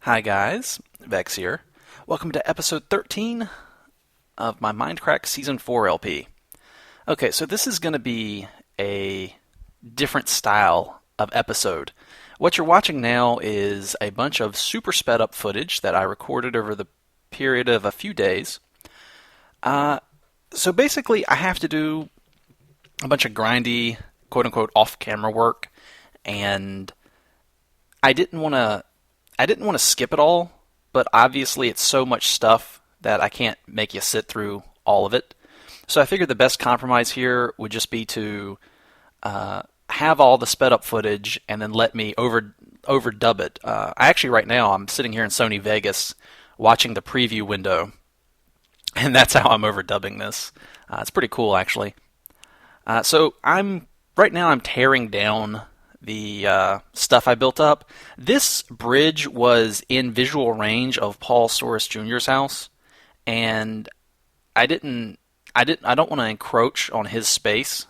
Hi guys, Vechs here. Welcome to episode 13 of my Mindcrack Season 4 LP. Okay, so this is going to be a different style of episode. What you're watching now is a bunch of super sped up footage that I recorded over the period of a few days. So basically, I have to do a bunch of grindy, quote unquote, off camera work, and I didn't want to skip it all, but obviously it's so much stuff that I can't make you sit through all of it. So I figured the best compromise here would just be to have all the sped up footage and then let me overdub it. Right now I'm sitting here in Sony Vegas watching the preview window, and that's how I'm overdubbing this. It's pretty cool actually. So right now I'm tearing down the stuff I built up. This bridge was in visual range of Paul Soros Jr.'s house, and I don't want to encroach on his space.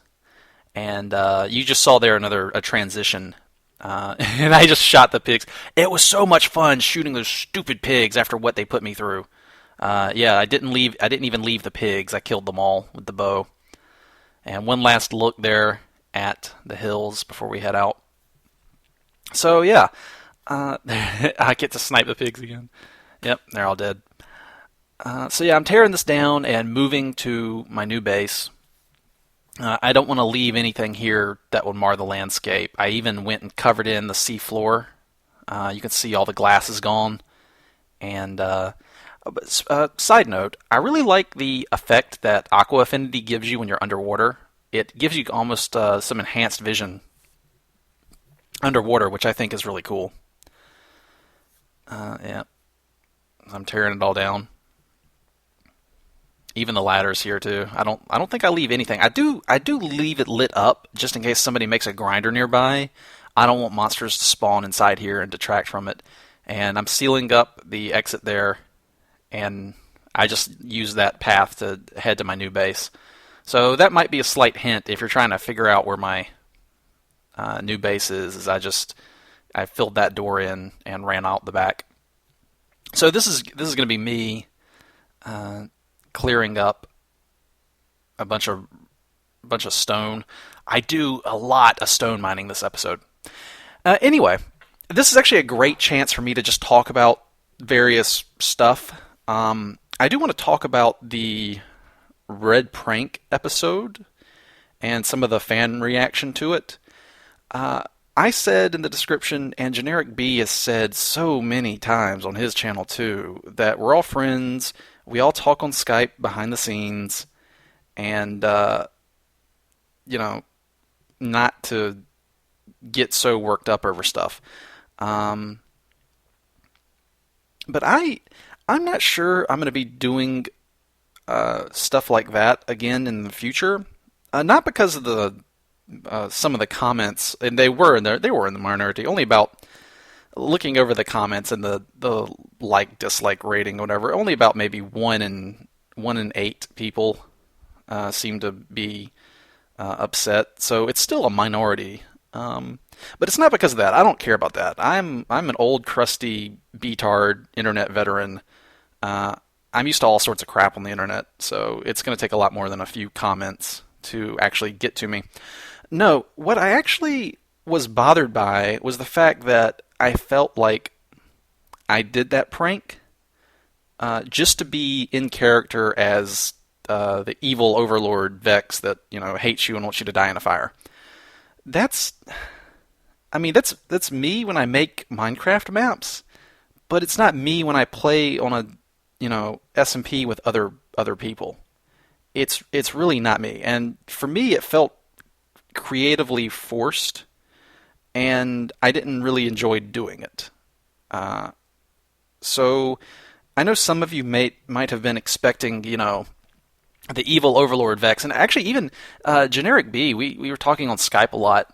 And you just saw there a transition, and I just shot the pigs. It was so much fun shooting those stupid pigs after what they put me through. I didn't even leave the pigs. I killed them all with the bow. And one last look there at the hills before we head out. So yeah, I get to snipe the pigs again. Yep, they're all dead. I'm tearing this down and moving to my new base. I don't want to leave anything here that would mar the landscape. I even went and covered in the seafloor. You can see all the glass is gone. And side note, I really like the effect that Aqua Affinity gives you when you're underwater. It gives you almost some enhanced vision underwater, which I think is really cool. Yeah, I'm tearing it all down. Even the ladders here too. I don't think I leave anything. I do leave it lit up just in case somebody makes a grinder nearby. I don't want monsters to spawn inside here and detract from it. And I'm sealing up the exit there, and I just use that path to head to my new base. So that might be a slight hint if you're trying to figure out where my new base is I filled that door in and ran out the back. So this is going to be me clearing up a bunch of stone. I do a lot of stone mining this episode. Anyway, this is actually a great chance for me to just talk about various stuff. I do want to talk about the Red Prank episode and some of the fan reaction to it. I said in the description, and Generic B has said so many times on his channel too, that we're all friends, we all talk on Skype behind the scenes, and, not to get so worked up over stuff. But I'm not sure I'm going to be doing stuff like that again in the future. Not because of the some of the comments, and they were in the minority. Only about looking over the comments and the like dislike rating, whatever. Only about maybe 1 in 8 people seem to be upset. So it's still a minority. But it's not because of that. I don't care about that. I'm an old crusty beatard internet veteran. I'm used to all sorts of crap on the internet, so it's going to take a lot more than a few comments to actually get to me. No, what I actually was bothered by was the fact that I felt like I did that prank just to be in character as the evil overlord Vechs that hates you and wants you to die in a fire. That's me when I make Minecraft maps, but it's not me when I play on a SMP with other people. It's really not me, and for me it felt creatively forced, and I didn't really enjoy doing it. So I know some of you might have been expecting, the evil overlord Vechs, and actually even Generic B, we were talking on Skype a lot,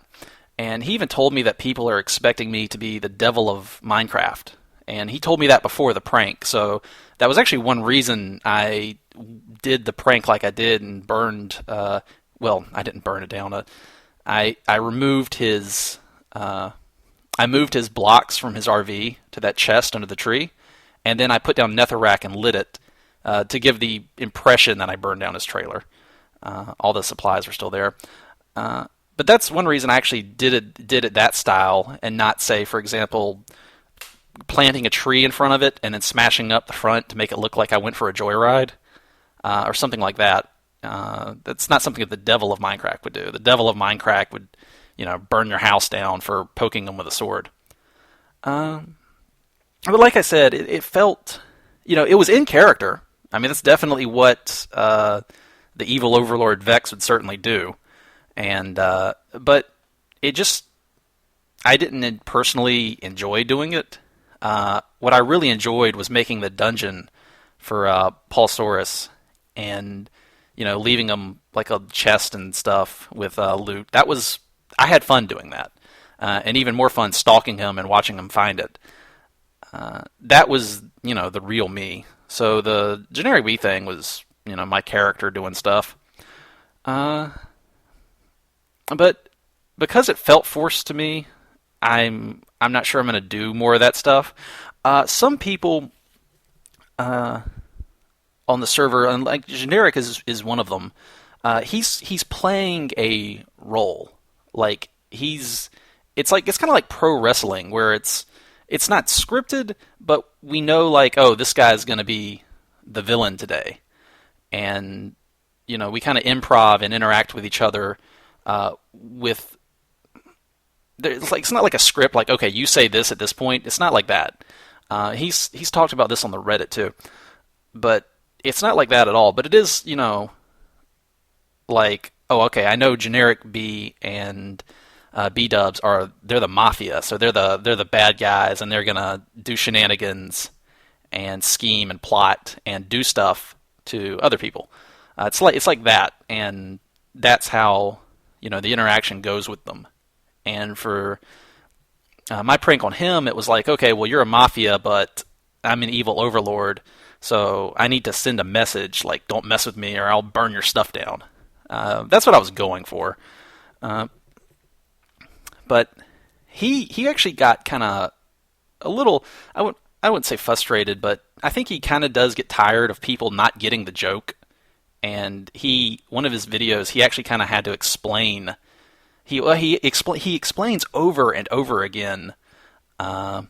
and he even told me that people are expecting me to be the devil of Minecraft, and he told me that before the prank, so that was actually one reason I did the prank like I did and burned, I didn't burn it down, I removed his, I I moved his blocks from his RV to that chest under the tree, and then I put down netherrack and lit it to give the impression that I burned down his trailer. All the supplies were still there. But that's one reason I actually did it that style, and not, say, for example, planting a tree in front of it and then smashing up the front to make it look like I went for a joyride, or something like that. That's not something that the devil of Mindcrack would do. The devil of Mindcrack would, burn your house down for poking them with a sword. But like I said, it felt, it was in character. I mean, that's definitely what the evil overlord Vechs would certainly do. And but it just, I didn't personally enjoy doing it. What I really enjoyed was making the dungeon for Paulsaurus, and leaving him like a chest and stuff with loot. I had fun doing that, and even more fun stalking him and watching him find it. That was the real me. So the generic me thing was my character doing stuff. But because it felt forced to me, I'm not sure I'm going to do more of that stuff. Some people on the server, and like Generic is one of them. He's playing a role. Like it's kind of like pro wrestling, where it's not scripted, but we know, like, oh, this guy's going to be the villain today, and we kind of improv and interact with each other. It's not like a script, like, okay, you say this at this point. It's not like that. He's talked about this on the Reddit too, but it's not like that at all. But it is, like, oh, okay, I know Generic B and B-dubs they're the mafia, so they're the bad guys, and they're gonna do shenanigans and scheme and plot and do stuff to other people. It's like that, and that's how the interaction goes with them. And for my prank on him, it was like, okay, well, you're a mafia, but I'm an evil overlord, so I need to send a message like, don't mess with me or I'll burn your stuff down. That's what I was going for. But he actually got kind of a little, I wouldn't say frustrated, but I think he kind of does get tired of people not getting the joke. And one of his videos, he actually kind of had to explain. He explains over and over again that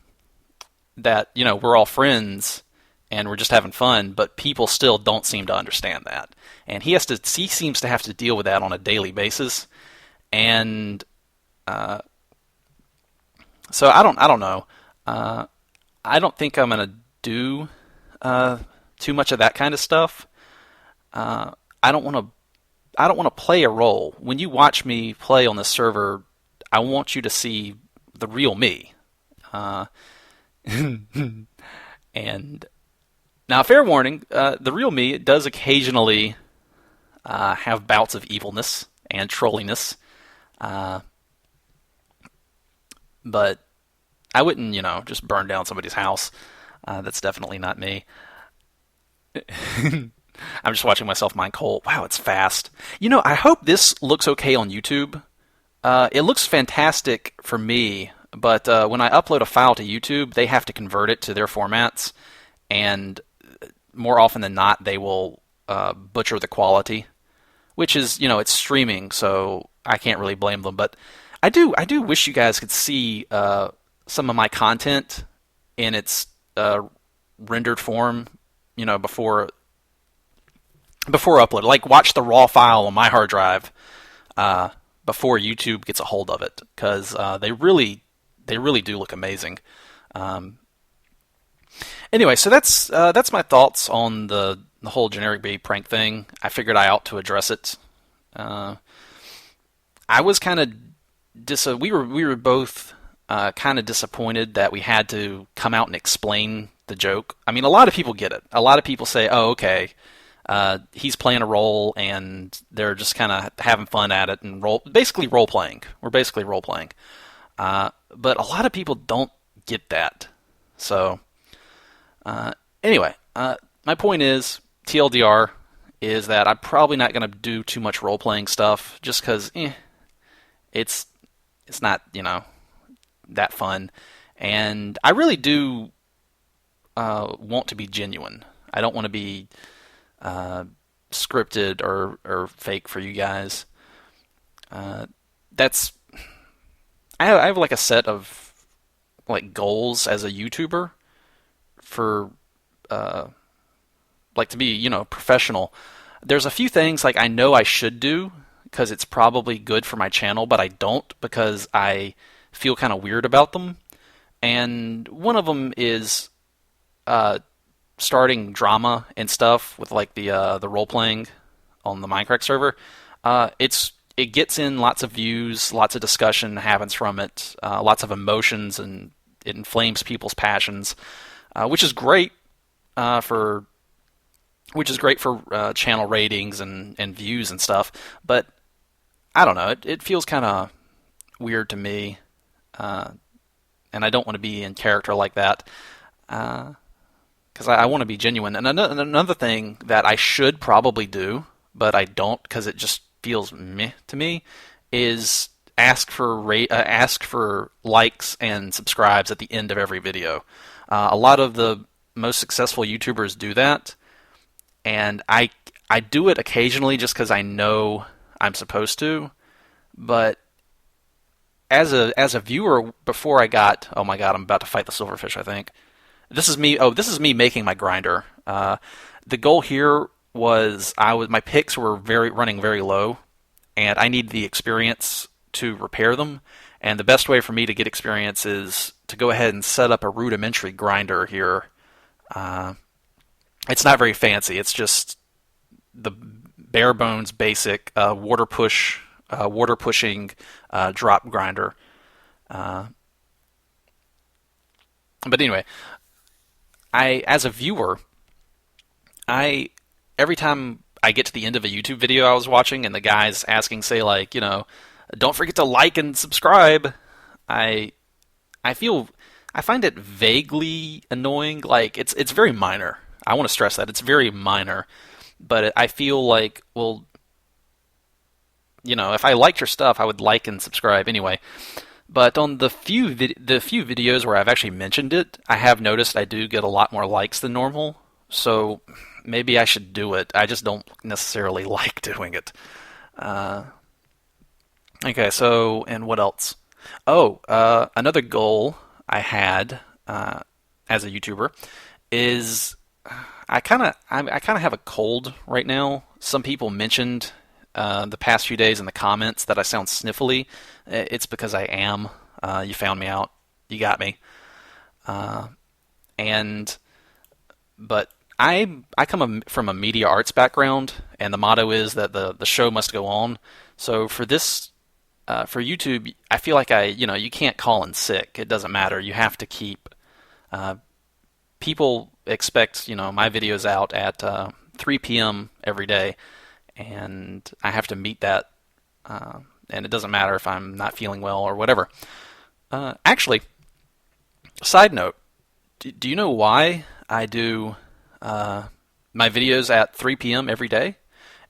we're all friends and we're just having fun, but people still don't seem to understand that, and he seems to have to deal with that on a daily basis, and so I don't know. I don't think I'm gonna do too much of that kind of stuff. I don't want to play a role. When you watch me play on this server, I want you to see the real me. And now, fair warning, the real me does occasionally have bouts of evilness and trolliness. But I wouldn't, just burn down somebody's house. That's definitely not me. I'm just watching myself mine coal. Wow, it's fast. I hope this looks okay on YouTube. It looks fantastic for me, but when I upload a file to YouTube, they have to convert it to their formats, and more often than not, they will butcher the quality, which is, it's streaming, so I can't really blame them. But I do wish you guys could see some of my content in its rendered form, before upload. Like, watch the raw file on my hard drive before YouTube gets a hold of it, because they really do look amazing. Anyway, so that's my thoughts on the whole Generic B prank thing. I figured I ought to address it. I was kind of we were both kind of disappointed that we had to come out and explain the joke. I mean, a lot of people get it. A lot of people say, "Oh, okay, he's playing a role," and they're just kind of having fun at it and basically role playing. We're basically role playing. But a lot of people don't get that. So, anyway, my point is, TLDR, is that I'm probably not going to do too much role playing stuff, just because it's not, that fun. And I really do want to be genuine. I don't want to be scripted or fake for you guys. That's I have like a set of like goals as a YouTuber for like to be, professional. There's a few things like I know I should do because it's probably good for my channel, but I don't because I feel kind of weird about them. And one of them is starting drama and stuff with like the role playing on the Mindcrack server. It gets in lots of views, lots of discussion happens from it, lots of emotions, and it inflames people's passions, which is great for channel ratings and views and stuff. But I don't know, it feels kind of weird to me, and I don't want to be in character like that. Because I want to be genuine. And another thing that I should probably do, but I don't because it just feels meh to me, is ask for likes and subscribes at the end of every video. A lot of the most successful YouTubers do that, and I do it occasionally just because I know I'm supposed to. But as a viewer, before I got, oh my god, I'm about to fight the silverfish, I think. This is me. Oh, this is me making my grinder. The goal here was my picks were running very low, and I need the experience to repair them. And the best way for me to get experience is to go ahead and set up a rudimentary grinder here. It's not very fancy. It's just the bare bones basic water pushing drop grinder. But anyway. As a viewer, every time I get to the end of a YouTube video I was watching and the guy's asking, say, like, don't forget to like and subscribe, I find it vaguely annoying. Like, it's very minor. I want to stress that. It's very minor. But I feel like, well, if I liked your stuff, I would like and subscribe anyway. But on the few videos where I've actually mentioned it, I have noticed I do get a lot more likes than normal. So maybe I should do it. I just don't necessarily like doing it. Okay, so, and what else? Oh, another goal I had as a YouTuber is I kind of have a cold right now. Some people mentioned the past few days in the comments that I sound sniffly. It's because I am. You found me out. You got me. But I come from a media arts background, and the motto is that the show must go on. So for this, for YouTube, I feel like you can't call in sick. It doesn't matter. You have to keep. People expect my videos out at 3 p.m. every day, and I have to meet that. And it doesn't matter if I'm not feeling well or whatever. Actually, side note, do you know why I do my videos at 3 p.m. every day?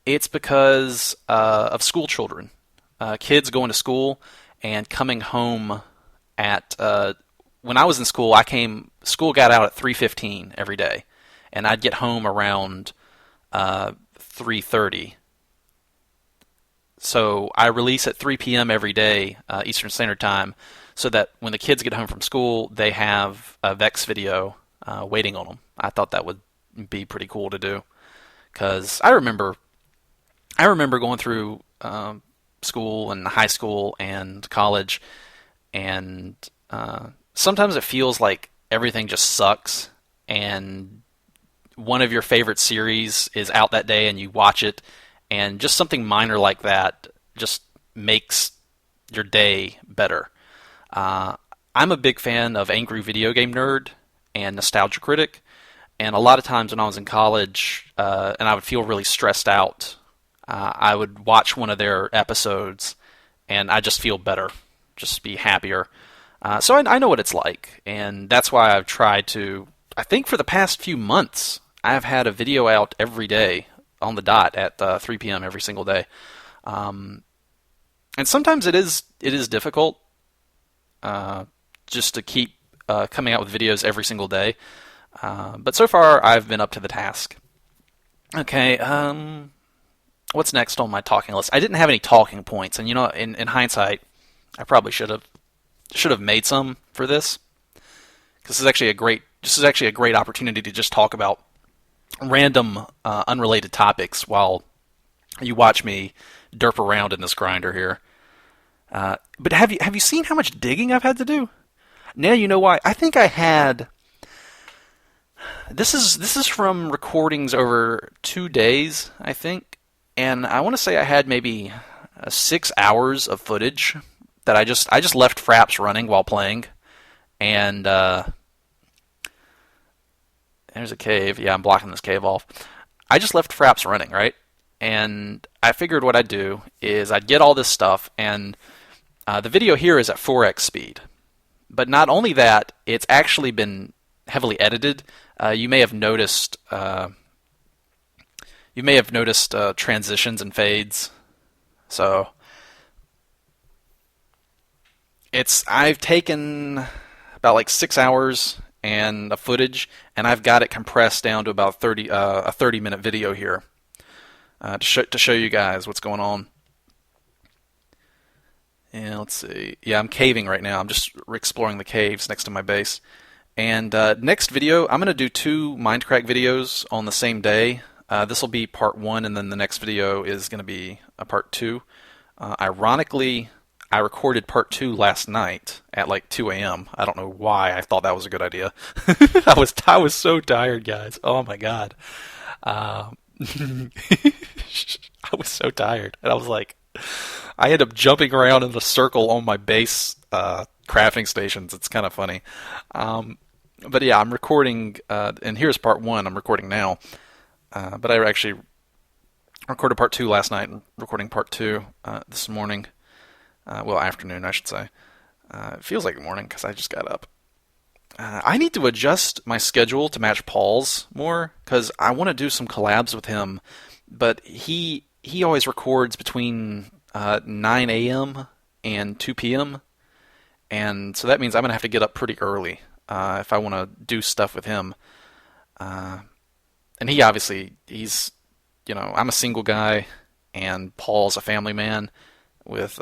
It's because of school children. Kids going to school and coming home at... when I was in school, school got out at 3:15 every day, and I'd get home around 3:30. So I release at 3 p.m. every day, Eastern Standard Time, so that when the kids get home from school, they have a Vechs video waiting on them. I thought that would be pretty cool to do, because I remember going through school and high school and college, and sometimes it feels like everything just sucks, and one of your favorite series is out that day, and you watch it. And just something minor like that just makes your day better. I'm a big fan of Angry Video Game Nerd and Nostalgia Critic, and a lot of times when I was in college and I would feel really stressed out, I would watch one of their episodes and I'd just feel better, just be happier. So I know what it's like, and that's why I've tried to, I think for the past few months, I've had a video out every day on the dot at 3 p.m. every single day. And sometimes it is difficult. just to keep coming out with videos every single day. But so far, I've been up to the task. Okay, what's next on my talking list? I didn't have any talking points, and in hindsight, I probably should have made some for this. This is actually a great opportunity to just talk about random, unrelated topics while you watch me derp around in this grinder here. But have you seen how much digging I've had to do? Now you know why. I think I had. This is from recordings over 2 days, I think, and I want to say I had maybe 6 hours of footage that I just left Fraps running while playing, and there's a cave. Yeah, I'm blocking this cave off. I just left Fraps running, right? And I figured what I'd do is I'd get all this stuff, and the video here is at 4x speed. But not only that, it's actually been heavily edited. You may have noticed transitions and fades. So I've taken about like 6 hours and a footage, and I've got it compressed down to about a 30-minute video here to show you guys what's going on. And let's see. Yeah, I'm caving right now. I'm just exploring the caves next to my base. And next video, I'm going to do 2 Mindcrack videos on the same day. This will be part 1, and then the next video is going to be a part 2. Ironically, I recorded part 2 last night at like 2 a.m. I don't know why I thought that was a good idea. I was so tired, guys. Oh my god. I was so tired, and I was like, I ended up jumping around in a circle on my base crafting stations. It's kind of funny. But yeah, I'm recording, and here's part 1. I'm recording now. But I actually recorded part 2 last night and recording part 2 this morning. Well, afternoon, I should say. It feels like morning because I just got up. I need to adjust my schedule to match Paul's more because I want to do some collabs with him. But he always records between 9 a.m. and 2 p.m. And so that means I'm going to have to get up pretty early if I want to do stuff with him. And he's, I'm a single guy, and Paul's a family man with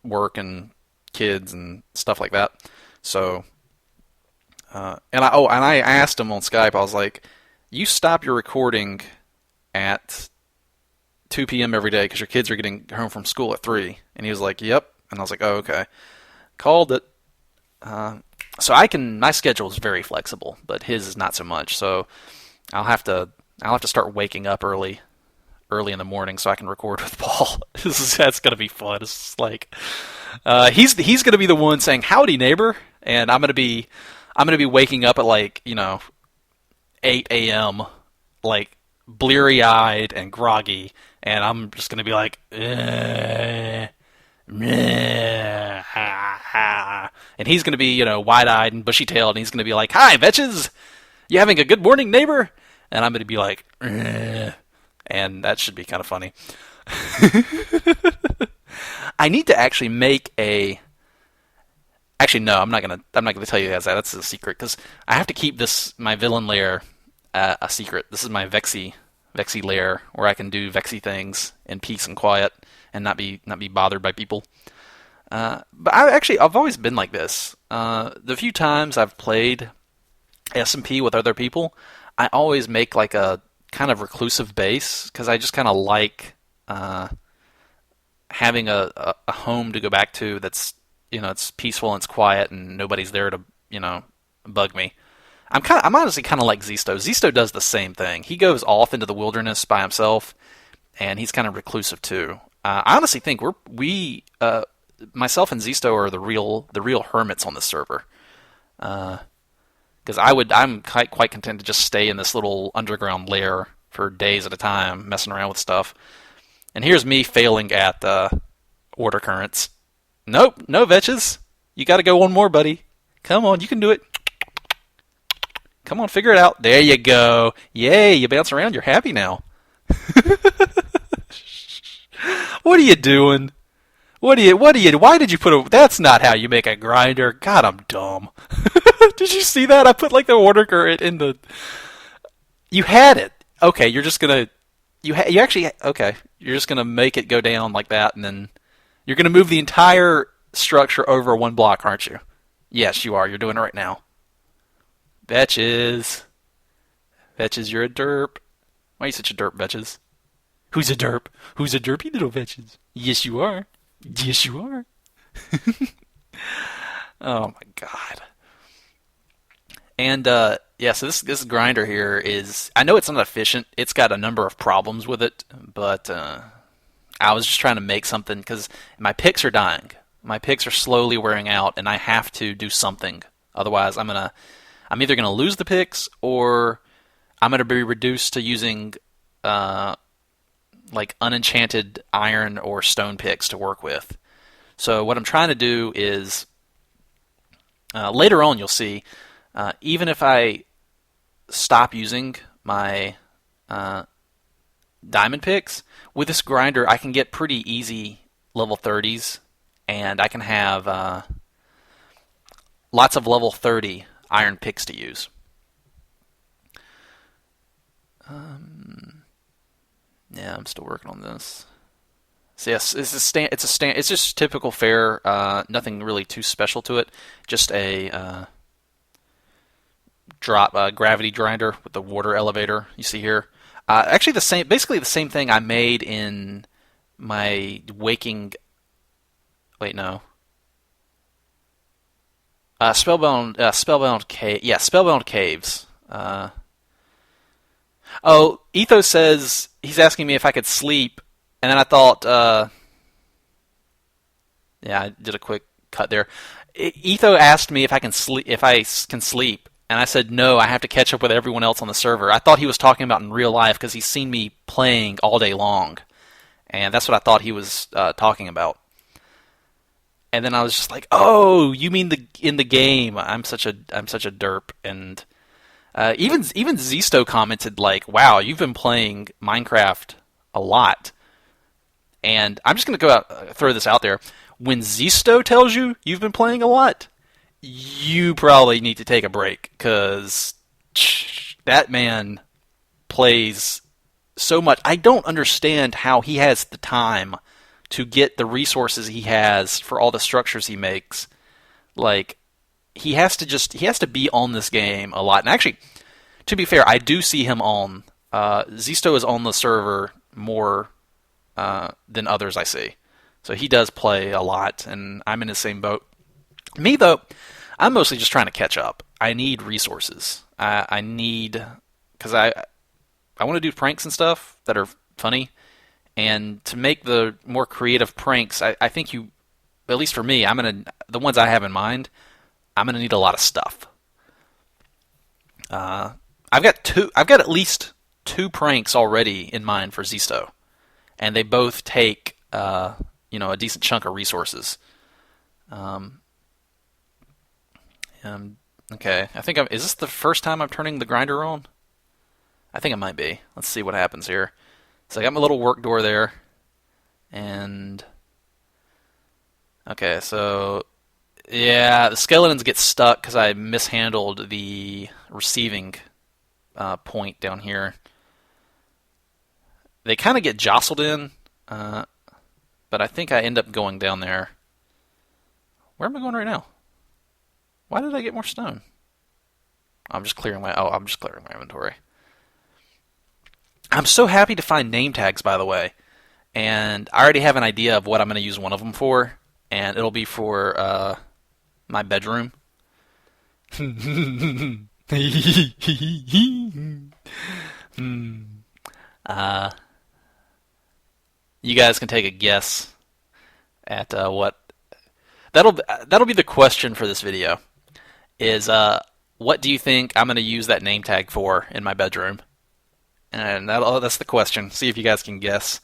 work and kids and stuff like that. So, and I asked him on Skype. I was like, "You stop your recording at 2 p.m. every day because your kids are getting home from school at 3." And he was like, "Yep." And I was like, "Oh, okay." Called it. So my schedule is very flexible, but his is not so much. So I'll have to start waking up early in the morning so I can record with Paul. That's gonna be fun. It's like he's gonna be the one saying "Howdy, neighbor," and I'm gonna be waking up at like 8 a.m. like bleary-eyed and groggy, and I'm just gonna be like, and he's gonna be wide-eyed and bushy-tailed, and he's gonna be like, "Hi, Vechs, you having a good morning, neighbor?" And I'm gonna be like, and that should be kind of funny. I need to actually make a. Actually, no, I'm not gonna tell you guys that. That's a secret because I have to keep my villain lair a secret. This is my Vechsy lair where I can do Vechsy things in peace and quiet and not be bothered by people. But I've always been like this. The few times I've played SMP with other people, I always make like a kind of reclusive base because I just kind of like having a home to go back to that's it's peaceful and it's quiet and nobody's there to bug me. I'm honestly kind of like Zisto. Zisto does the same thing. He goes off into the wilderness by himself, and he's kind of reclusive too. I honestly think myself and Zisto are the real hermits on this server. Because I'm quite content to just stay in this little underground lair for days at a time, messing around with stuff. And here's me failing at order currents. Nope, no Vechs. You got to go one more, buddy. Come on, you can do it. Come on, figure it out. There you go. Yay, you bounce around. You're happy now. What are you doing? Why did you put a, that's not how you make a grinder. God, I'm dumb. Did you see that? I put like the water current in the, you had it. Okay, you're just gonna, you actually, okay, you're just gonna make it go down like that, and then you're gonna move the entire structure over one block, aren't you? Yes, you are. You're doing it right now. Betches. Betches, you're a derp. Why are you such a derp, Betches? Who's a derp? Who's a derpy little Betches? Yes, you are. Yes, you are. Oh my god. And yeah, so this grinder here is, I know it's not efficient. It's got a number of problems with it, but I was just trying to make something because my picks are dying. My picks are slowly wearing out, and I have to do something. Otherwise, I'm either gonna lose the picks, or I'm gonna be reduced to using like unenchanted iron or stone picks to work with. So what I'm trying to do is later on you'll see, even if I stop using my diamond picks, with this grinder I can get pretty easy level 30s, and I can have lots of level 30 iron picks to use. Yeah, I'm still working on this. So yes, it's just typical fare. Nothing really too special to it. Just a gravity grinder with the water elevator you see here. Actually, basically the same thing I made in my waking. Wait, no. Spellbound cave. Yeah, Spellbound caves. Oh, Ethos says he's asking me if I could sleep, and then I thought, yeah, I did a quick cut there. Etho asked me if I can sleep, and I said no. I have to catch up with everyone else on the server. I thought he was talking about in real life because he's seen me playing all day long, and that's what I thought he was talking about. And then I was just like, oh, you mean in the game? I'm such a derp. And even Zisto commented like, wow, you've been playing Minecraft a lot. And I'm just gonna go out throw this out there. When Zisto tells you you've been playing a lot, you probably need to take a break, because that man plays so much. I don't understand how he has the time to get the resources he has for all the structures he makes. Like, he has to be on this game a lot. And actually, to be fair, I do see him on. Zisto is on the server more than others I see. So he does play a lot, and I'm in the same boat. Me, though, I'm mostly just trying to catch up. I need resources. I need, because I want to do pranks and stuff that are funny. And to make the more creative pranks, I think you, at least for me, the ones I have in mind, I'm gonna need a lot of stuff. I've got at least 2 pranks already in mind for Zisto, and they both take a decent chunk of resources. Okay, I think is this the first time I'm turning the grinder on? I think it might be. Let's see what happens here. So I got my little work door there, and okay, so yeah, the skeletons get stuck because I mishandled the receiving point down here. They kind of get jostled in, but I think I end up going down there. Where am I going right now? Why did I get more stone? I'm just clearing my inventory. I'm so happy to find name tags, by the way, and I already have an idea of what I'm going to use one of them for, and it'll be for my bedroom. You guys can take a guess at what that'll be the question for this video. Is what do you think I'm going to use that name tag for in my bedroom? And that's the question. See if you guys can guess.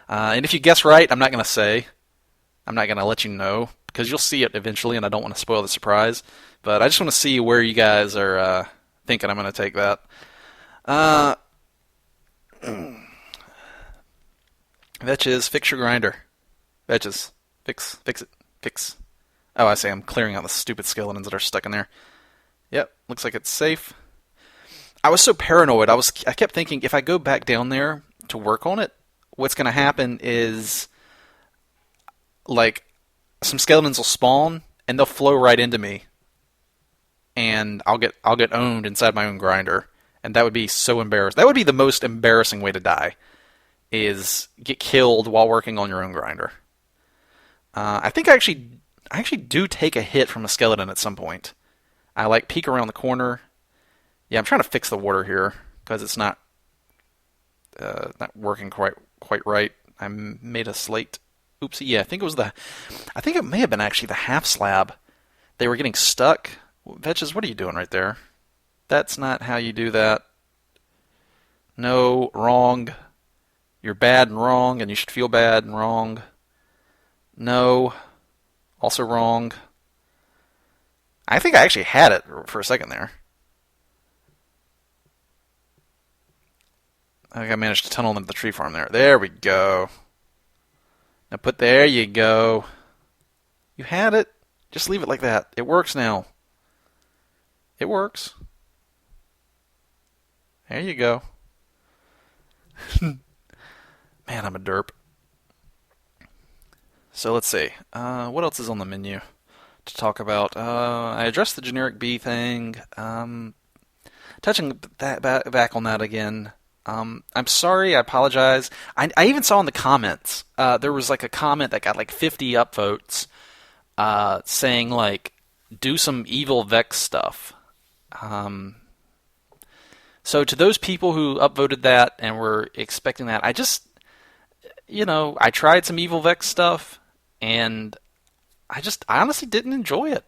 And if you guess right, I'm not going to say. I'm not going to let you know, because you'll see it eventually, and I don't want to spoil the surprise. But I just want to see where you guys are thinking I'm going to take that. Vechs, fix your grinder. Vechs, Fix it. Fix. Oh, I see. I'm clearing out the stupid skeletons that are stuck in there. Yep, looks like it's safe. I was so paranoid. I kept thinking if I go back down there to work on it, what's going to happen is like some skeletons will spawn and they'll flow right into me, and I'll get owned inside my own grinder, and that would be so embarrassing. That would be the most embarrassing way to die, is get killed while working on your own grinder. I think I actually do take a hit from a skeleton at some point. I like peek around the corner. Yeah, I'm trying to fix the water here because it's not working quite right. I made a slate. Oopsie. Yeah, I think it may have been actually the half slab. They were getting stuck. Vechs, what are you doing right there? That's not how you do that. No, wrong. You're bad and wrong, and you should feel bad and wrong. No, also wrong. I think I actually had it for a second there. I think I managed to tunnel into the tree farm there. There we go. Now there you go. You had it. Just leave it like that. It works now. It works. There you go. Man, I'm a derp. So let's see. What else is on the menu to talk about? I addressed the generic B thing. Touching back on that again. I'm sorry. I apologize. I even saw in the comments there was like a comment that got like 50 upvotes saying like do some evil Vechs stuff. So to those people who upvoted that and were expecting that, I tried some evil Vechs stuff, and I honestly didn't enjoy it.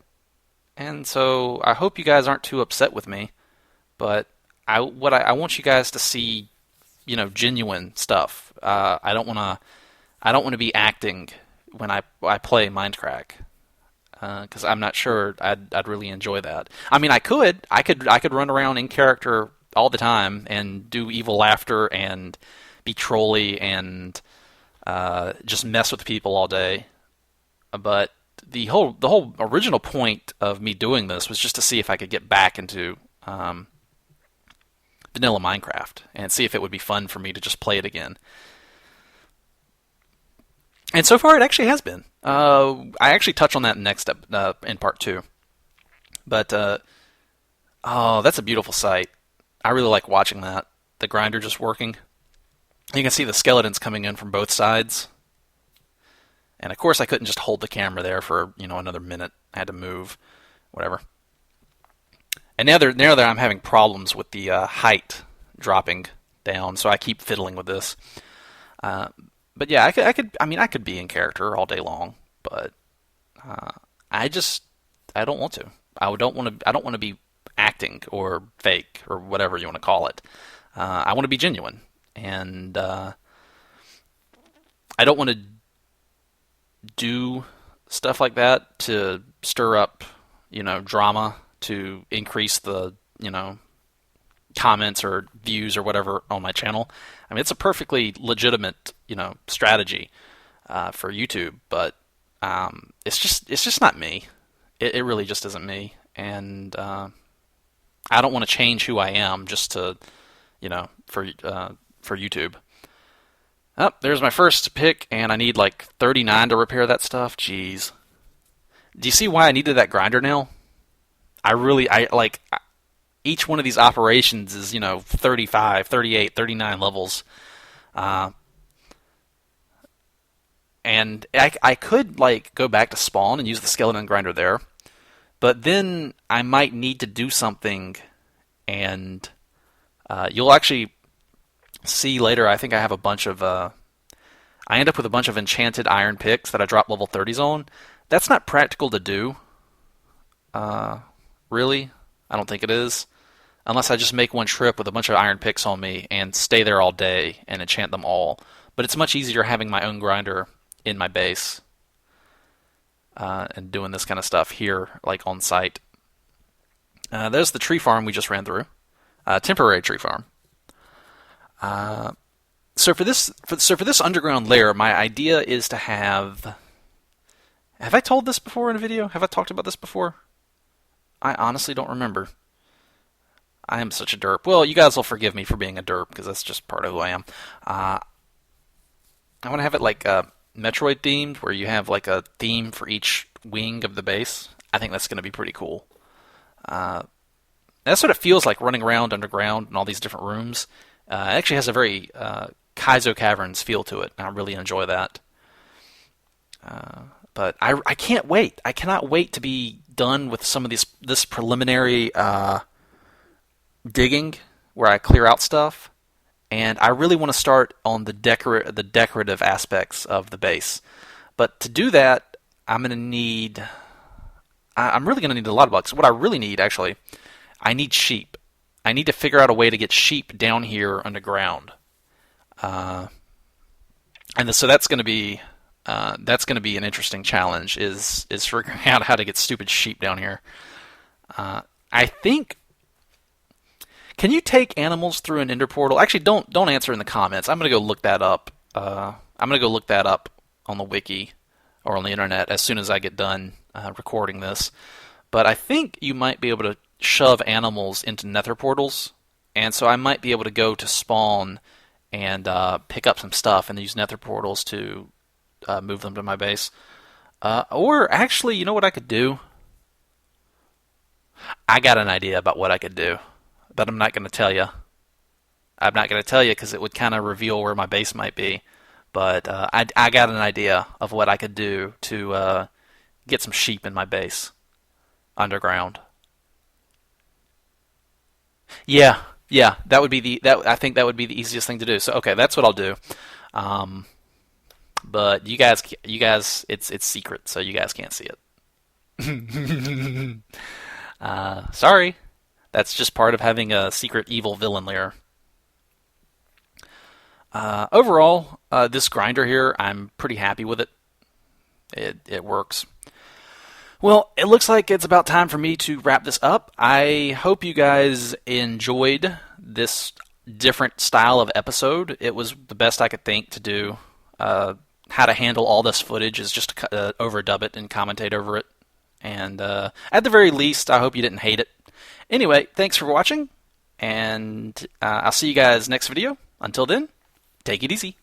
And so I hope you guys aren't too upset with me, but I want you guys to see, genuine stuff. I don't want to be acting when I play Mindcrack, because I'm not sure I'd really enjoy that. I mean, I could run around in character all the time and do evil laughter and be trolly and just mess with people all day. But the whole original point of me doing this was just to see if I could get back into vanilla Minecraft and see if it would be fun for me to just play it again. And so far, it actually has been. I actually touch on that next in part 2. But that's a beautiful sight. I really like watching that. The grinder just working. You can see the skeletons coming in from both sides. And of course, I couldn't just hold the camera there for another minute. I had to move, whatever. And now that I'm having problems with the height dropping down, so I keep fiddling with this. But yeah, I could be in character all day long, but I don't want to. I don't want to be acting or fake or whatever you want to call it. I want to be genuine, and I don't want to do stuff like that to stir up, drama to increase the, comments or views or whatever on my channel. I mean, it's a perfectly legitimate, strategy for YouTube, but it's just not me. It really just isn't me, and I don't want to change who I am just to, for YouTube. Oh, there's my first pick, and I need like 39 to repair that stuff. Jeez. Do you see why I needed that grinder now? Each one of these operations is, 35, 38, 39 levels. And I could, go back to spawn and use the skeleton grinder there. But then I might need to do something, and you'll actually see later, I think I have a bunch of... I end up with a bunch of enchanted iron picks that I drop level 30s on. That's not practical to do. Really? I don't think it is. Unless I just make one trip with a bunch of iron picks on me and stay there all day and enchant them all. But it's much easier having my own grinder in my base and doing this kind of stuff here, on site. There's the tree farm we just ran through. Temporary tree farm. So for this underground lair, my idea is to have Have I told this before in a video? Have I talked about this before? I honestly don't remember. I am such a derp. Well, you guys will forgive me for being a derp because that's just part of who I am. I want to have it like Metroid themed, where you have like a theme for each wing of the base. I think that's going to be pretty cool. That's what it feels like running around underground in all these different rooms. It actually has a very Kaizo Caverns feel to it, and I really enjoy that. But I can't wait. I cannot wait to be done with some of this preliminary digging where I clear out stuff, and I really want to start on the decorative aspects of the base. But to do that, I'm going to need. I'm really going to need a lot of blocks. What I really need, actually, I need sheep. I need to figure out a way to get sheep down here underground, and so that's going to be an interesting challenge. Is figuring out how to get stupid sheep down here. I think. Can you take animals through an ender portal? Actually, don't answer in the comments. I'm gonna go look that up. I'm gonna go look that up on the wiki or on the internet as soon as I get done recording this. But I think you might be able to shove animals into nether portals, and so I might be able to go to spawn and pick up some stuff and use nether portals to move them to my base. Or actually, you know what I could do? I got an idea about what I could do, but I'm not going to tell you. I'm not going to tell you because it would kind of reveal where my base might be. But I got an idea of what I could do to get some sheep in my base underground. Yeah, that would be I think that would be the easiest thing to do. So okay, that's what I'll do. But you guys, it's secret, so you guys can't see it. Sorry, that's just part of having a secret evil villain lair. Overall, this grinder here, I'm pretty happy with it. It works. Well, it looks like it's about time for me to wrap this up. I hope you guys enjoyed this different style of episode. It was the best I could think to do. How to handle all this footage is just to overdub it and commentate over it. And at the very least, I hope you didn't hate it. Anyway, thanks for watching, and I'll see you guys next video. Until then, take it easy.